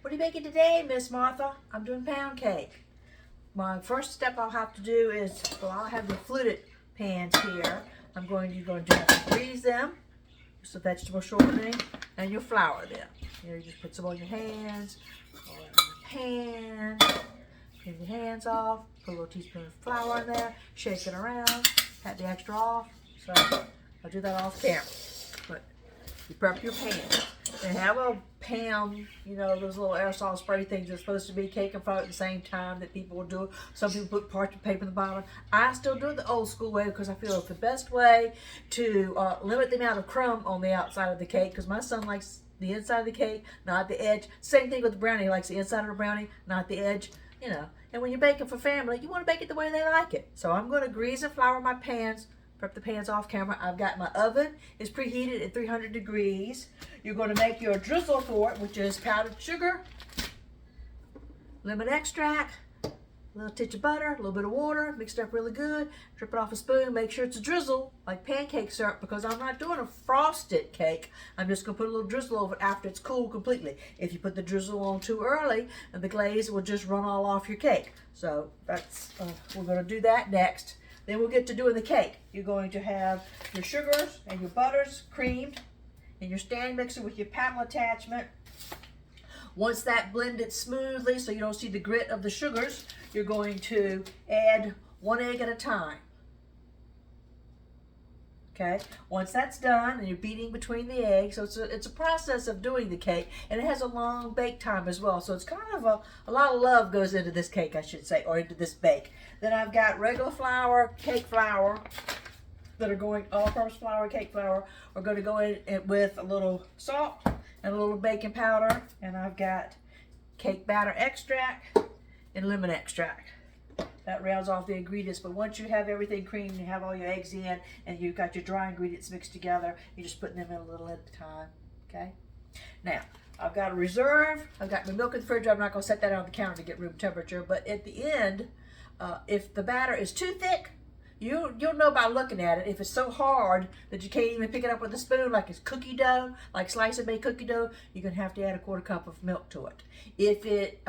What are you making today, Miss Martha? I'm doing pound cake. My first step I'll have to do is, well, I'll have the fluted pans here. You're going to have to grease them, just a vegetable shortening, and you'll flour them. You just put some on your hands, or in the pan, clean your hands off, put a little teaspoon of flour in there, shake it around, pat the extra off. So I'll do that off camera. But you prep your pan. And have a pan, those little aerosol spray things are supposed to be cake and flour at the same time that people will do it. Some people put parchment paper in the bottom. I still do it the old school way because I feel it's the best way to limit the amount of crumb on the outside of the cake, because my son likes the inside of the cake, not the edge. Same thing with the brownie. He likes the inside of the brownie, not the edge, And when you're baking for family, you want to bake it the way they like it. So I'm going to grease and flour my pans. Prep the pans off camera. I've got my oven. It's preheated at 300 degrees. You're going to make your drizzle for it, which is powdered sugar, lemon extract, a little titch of butter, a little bit of water, mix it up really good, drip it off a spoon, make sure it's a drizzle, like pancake syrup, because I'm not doing a frosted cake. I'm just going to put a little drizzle over it after it's cooled completely. If you put the drizzle on too early, the glaze will just run all off your cake. So we're going to do that next. Then we'll get to doing the cake. You're going to have your sugars and your butters creamed in your stand mixer with your paddle attachment. Once that blended smoothly so you don't see the grit of the sugars, you're going to add 1 egg at a time. Okay, once that's done, and you're beating between the eggs, so it's a process of doing the cake, and it has a long bake time as well. So it's kind of a lot of love goes into this cake, I should say, or into this bake. Then I've got regular flour, cake flour, that are going, all-purpose flour, cake flour, are going to go in with a little salt and a little baking powder, and I've got cake batter extract and lemon extract. That rounds off the ingredients, but once you have everything creamed, you have all your eggs in, and you've got your dry ingredients mixed together, you're just putting them in a little at a time, okay? Now, I've got a reserve. I've got my milk in the refrigerator. I'm not going to set that on the counter to get room temperature, but at the end, if the batter is too thick, you'll know by looking at it. If it's so hard that you can't even pick it up with a spoon, like it's cookie dough, like slice and bake cookie dough, you're going to have to add a 1/4 cup of milk to it. If it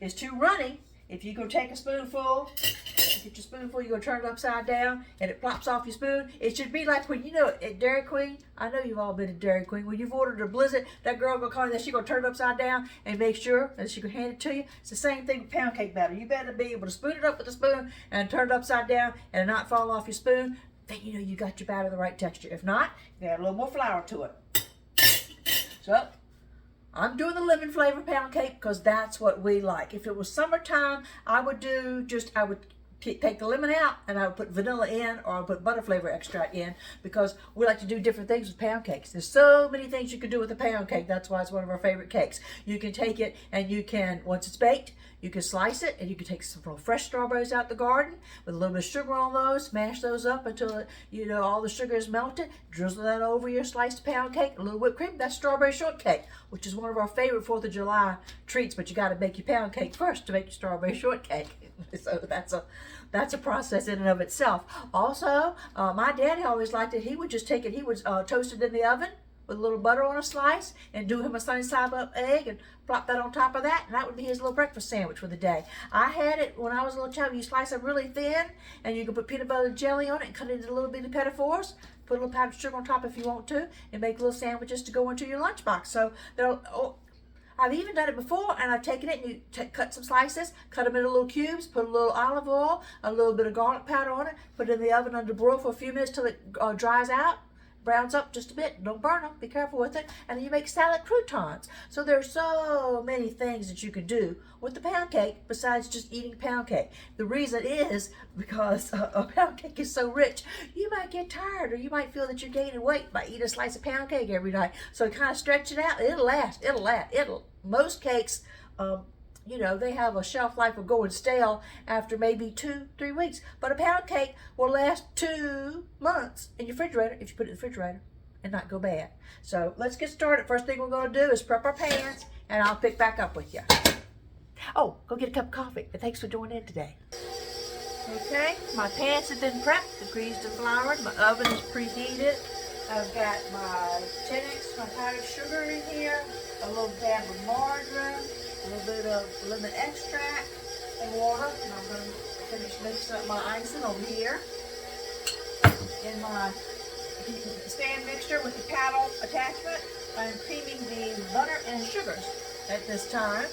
is too runny, if you go take a spoonful, get your spoonful, you're going to turn it upside down, and it plops off your spoon. It should be like when, at Dairy Queen, I know you've all been at Dairy Queen, when you've ordered a Blizzard, that girl going to call you, that she's going to turn it upside down and make sure that she can hand it to you. It's the same thing with pound cake batter. You better be able to spoon it up with a spoon and turn it upside down and not fall off your spoon. Then you got your batter the right texture. If not, you add a little more flour to it. So, I'm doing the lemon flavor pound cake because that's what we like. If it was summertime, I would take the lemon out and I would put vanilla in, or I would put butter flavor extract in, because we like to do different things with pound cakes. There's so many things you can do with a pound cake. That's why it's one of our favorite cakes. You can take it and you can, once it's baked, you can slice it, and you can take some fresh strawberries out the garden with a little bit of sugar on those, smash those up until all the sugar is melted, drizzle that over your sliced pound cake, a little whipped cream. That's strawberry shortcake, which is one of our favorite 4th of July treats, but you got to make your pound cake first to make your strawberry shortcake. So that's a process in and of itself. Also, my daddy always liked it. He would just take it, he would toast it in the oven with a little butter on a slice, and do him a sunny side up egg and plop that on top of that, and that would be his little breakfast sandwich for the day. I had it when I was a little child. You slice it really thin, and you can put peanut butter jelly on it and cut it into little bitty pedophores. Put a little powdered sugar on top if you want to, and make little sandwiches to go into your lunchbox. So I've even done it before, and I've taken it and you cut some slices, cut them into little cubes, put a little olive oil, a little bit of garlic powder on it, put it in the oven under broil for a few minutes till it dries out, browns up just a bit. Don't burn them. Be careful with it. And then you make salad croutons. So there's so many things that you can do with the pound cake besides just eating pound cake. The reason is because a pound cake is so rich, you might get tired, or you might feel that you're gaining weight by eating a slice of pound cake every night. So kind of stretch it out. It'll last. Most cakes, they have a shelf life of going stale after maybe 2-3 weeks. But a pound cake will last 2 months in your refrigerator if you put it in the refrigerator and not go bad. So let's get started. First thing we're going to do is prep our pans, and I'll pick back up with you. Oh, go get a cup of coffee. And thanks for joining in today. Okay, my pans have been prepped, greased and floured. My oven is preheated. I've got my 10x, my powdered sugar in here, a little dab of margarine, a little bit of lemon extract, and water. And I'm going to finish mixing up my icing over here in my stand mixture with the paddle attachment. I'm creaming the butter and sugars at this time.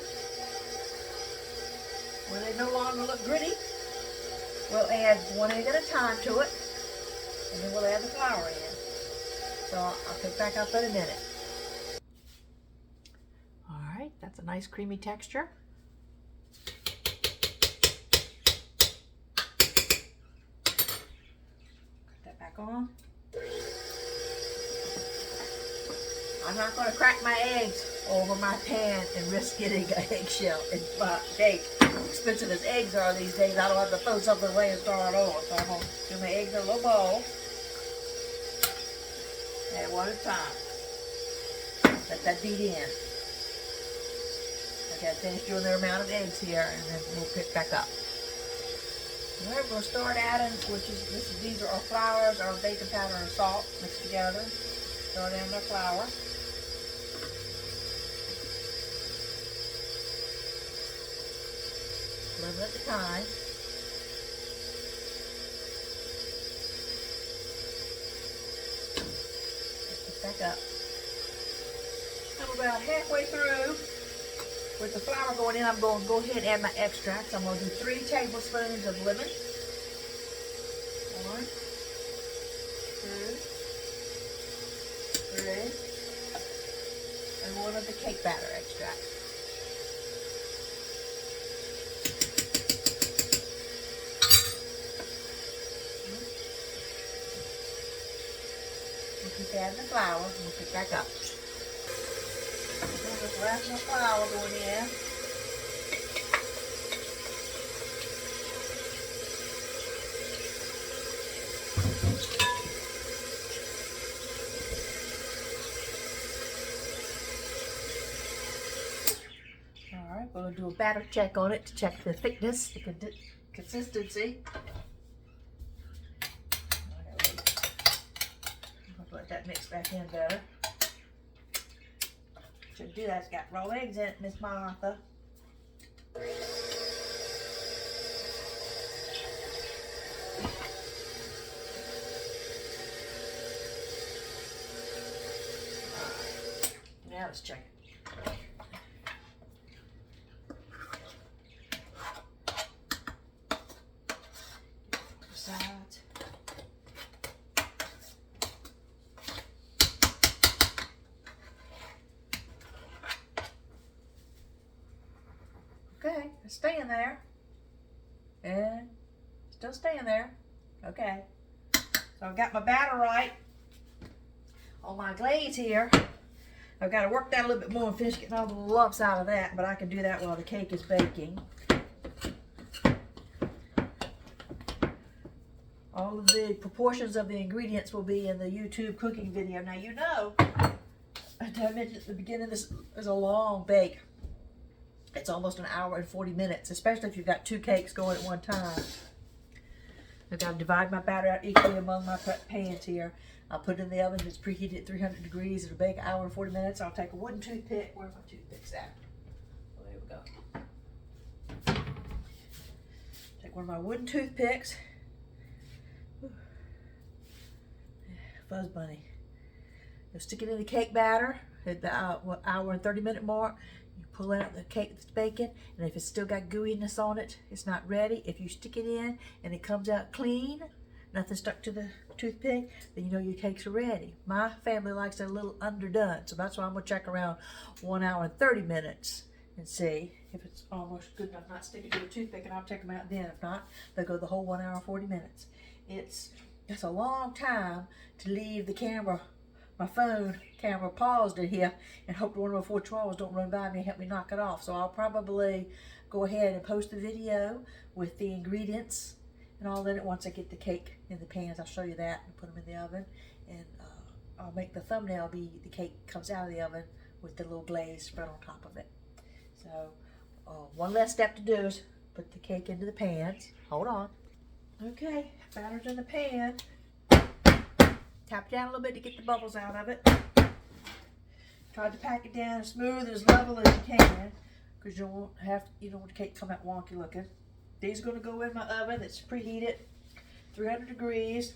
When they no longer look gritty, we'll add one egg at a time to it, and then we'll add the flour in. So I'll pick back up in a minute. All right, that's a nice creamy texture. Put that back on. I'm not going to crack my eggs over my pan and risk getting an eggshell in my cake. Expensive as eggs are these days, I don't have to throw something away and start over. So I'm going to do my eggs in a little bowl. Add one at a time. Let that beat in. Okay, finish doing their amount of eggs here, and then we'll pick back up. All right, we're going to start adding, these are our flours, our baking powder, and salt mixed together. Start adding our flour. A little at a time. Pick back up. I'm about halfway through. With the flour going in, I'm going to go ahead and add my extracts. I'm going to do 3 tablespoons of lemon. 1, 2, 3, and 1 of the cake batter extract. We'll keep adding the flour and we'll pick back up. Just last more flour going in. All right, we're going to do a batter check on it to check the thickness, the consistency. Let that mix back in better. Should do that. It's got raw eggs in it, Miss Martha. Now let's check it. Sides. Okay, it's staying there. And still staying there. Okay. So I've got my batter right on my glaze here. I've got to work that a little bit more and finish getting all the lumps out of that, but I can do that while the cake is baking. All of the proportions of the ingredients will be in the YouTube cooking video. Now you know, I mentioned at the beginning, this is a long bake. It's almost an hour and 40 minutes, especially if you've got 2 cakes going at one time. I've got to divide my batter out equally among my pans here. I'll put it in the oven. It's preheated at 300 degrees. It'll bake an hour and 40 minutes. I'll take a wooden toothpick. Where are my toothpicks at? Oh, there we go. Take one of my wooden toothpicks. Fuzz bunny. You'll stick it in the cake batter at the hour and 30-minute mark. You pull out the cake that's baking, and if it's still got gooiness on it, it's not ready. If you stick it in and it comes out clean, nothing stuck to the toothpick, then you know your cakes are ready. My family likes it a little underdone, so that's why I'm going to check around 1 hour and 30 minutes and see if it's almost good enough. Not stick it to the toothpick, and I'll check them out then. If not, they'll go the whole 1 hour and 40 minutes. It's a long time to leave the camera, my phone camera paused in here, and hope one of my 4 chihuahuas don't run by me and help me knock it off. So I'll probably go ahead and post the video with the ingredients and all in it once I get the cake in the pans. I'll show you that and put them in the oven, and I'll make the thumbnail be the cake comes out of the oven with the little glaze spread on top of it. So one last step to do is put the cake into the pans. Hold on. Okay, batter's in the pan. Tap it down a little bit to get the bubbles out of it. Tried to pack it down as smooth and as level as you can, because you don't want the cake to come out wonky looking. These are going to go in my oven that's preheated, 300 degrees.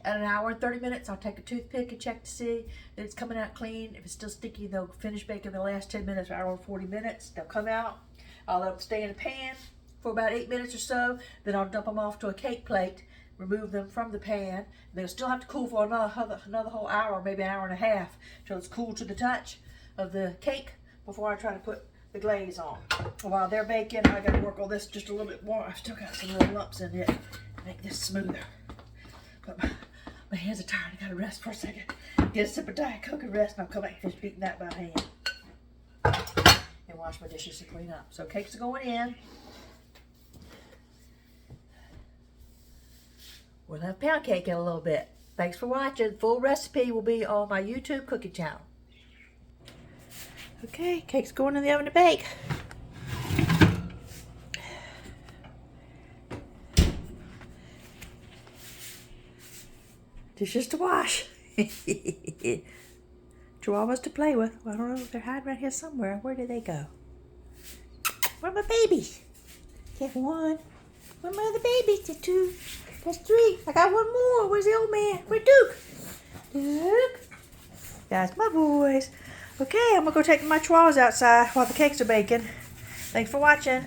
At an hour and 30 minutes, I'll take a toothpick and check to see that it's coming out clean. If it's still sticky, they'll finish baking the last 10 minutes or hour and 40 minutes. They'll come out. I'll let them stay in a pan for about 8 minutes or so. Then I'll dump them off to a cake plate, remove them from the pan. They'll still have to cool for another whole hour, maybe an hour and a half, till it's cool to the touch of the cake before I try to put the glaze on. While they're baking, I got to work on this just a little bit more. I've still got some little lumps in it to make this smoother. But my hands are tired. I got to rest for a second. Get a sip of Diet Coke and rest, and I'll come back and finish beating that by hand. And wash my dishes and clean up. So cakes are going in. We'll have pound cake in a little bit. Thanks for watching. Full recipe will be on my YouTube cooking channel. Okay, cake's going in the oven to bake. Dishes to wash. Chihuahuas to play with. Well, I don't know if they're hiding right here somewhere. Where did they go? Where are my babies? There's one. Where are my other babies? There's two. There's three. I got one more. Where's the old man? Where's Duke? Duke. That's my boys. Okay, I'm going to go take my chihuahuas outside while the cakes are baking. Thanks for watching.